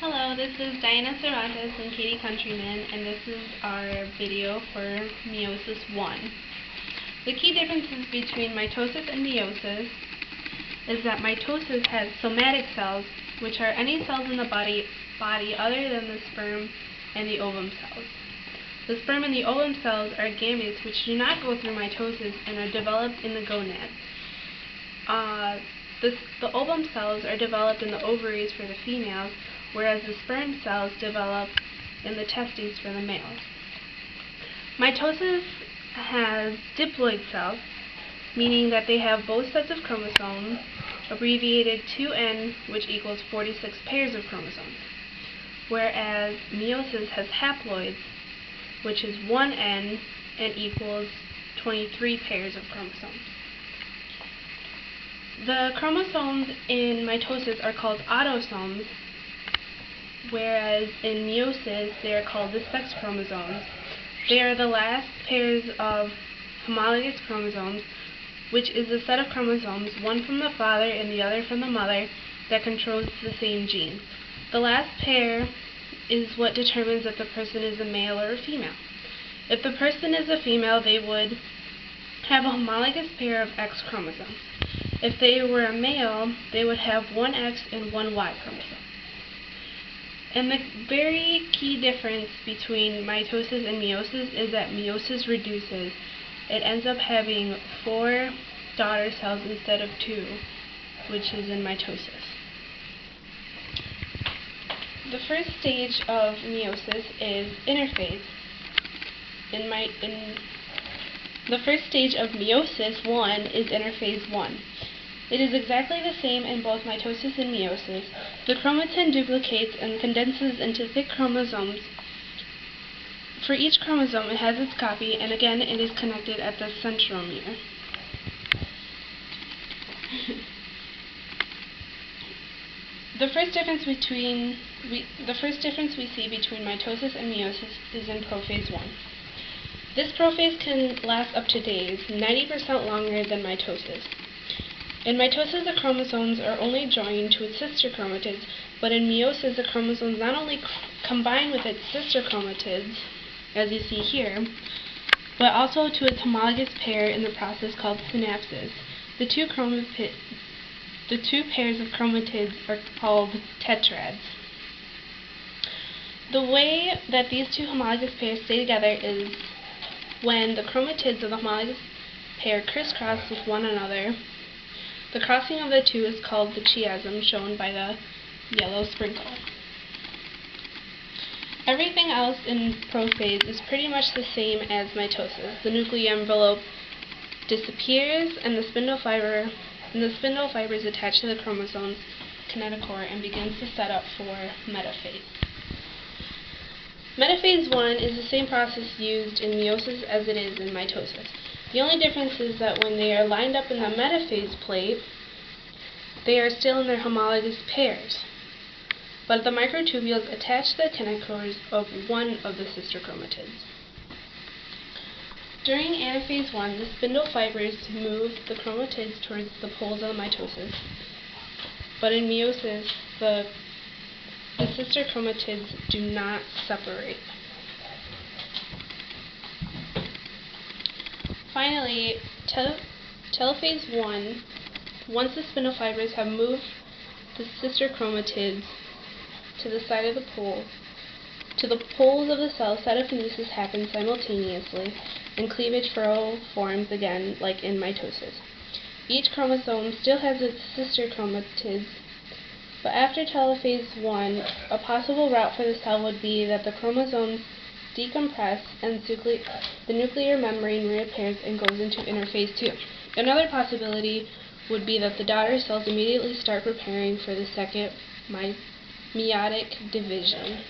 Hello, this is Diana Cervantes and Katie Countryman, and this is our video for Meiosis I. The key differences between mitosis and meiosis is that mitosis has somatic cells, which are any cells in the body other than the sperm and the ovum cells. The sperm and the ovum cells are gametes which do not go through mitosis and are developed in the gonads. The ovum cells are developed in the ovaries for the females, whereas the sperm cells develop in the testes for the males. Mitosis has diploid cells, meaning that they have both sets of chromosomes, abbreviated 2N, which equals 46 pairs of chromosomes, whereas meiosis has haploids, which is 1N and equals 23 pairs of chromosomes. The chromosomes in mitosis are called autosomes, whereas in meiosis they are called the sex chromosomes. They are the last pairs of homologous chromosomes, which is a set of chromosomes, one from the father and the other from the mother, that controls the same gene. The last pair is what determines if the person is a male or a female. If the person is a female, they would have a homologous pair of X chromosomes. If they were a male, they would have one X and one Y chromosome. And the very key difference between mitosis and meiosis is that meiosis reduces. It ends up having 4 daughter cells instead of 2, which is in mitosis. The first stage of meiosis is interphase. The first stage of meiosis 1 is interphase 1. It is exactly the same in both mitosis and meiosis. The chromatin duplicates and condenses into thick chromosomes. For each chromosome, it has its copy, and again, it is connected at the centromere. The first difference we see between mitosis and meiosis is in prophase 1. This prophase can last up to days, 90% longer than mitosis. In mitosis, the chromosomes are only joined to its sister chromatids, but in meiosis, the chromosomes not only combine with its sister chromatids, as you see here, but also to its homologous pair in the process called synapsis. The two pairs of chromatids are called tetrads. The way that these two homologous pairs stay together is when the chromatids of the homologous pair crisscross with one another. The crossing of the two is called the chiasm, shown by the yellow sprinkle. Everything else in prophase is pretty much the same as mitosis. The nuclear envelope disappears, and the spindle fibers attach to the chromosomes kinetochore and begins to set up for metaphase. Metaphase 1 is the same process used in meiosis as it is in mitosis. The only difference is that when they are lined up in the metaphase plate, they are still in their homologous pairs, but the microtubules attach to the kinetochores of one of the sister chromatids. During anaphase 1, the spindle fibers move the chromatids towards the poles of mitosis, but in meiosis, the sister chromatids do not separate. Finally, telophase 1, once the spindle fibers have moved the sister chromatids to the side of the pole, to the poles of the cell, cytophenesis happens simultaneously, and cleavage forms again, like in mitosis. Each chromosome still has its sister chromatids, but after telophase 1, a possible route for the cell would be that the chromosomes decompress and the nuclear membrane reappears and goes into interphase 2. Another possibility would be that the daughter cells immediately start preparing for the second meiotic division.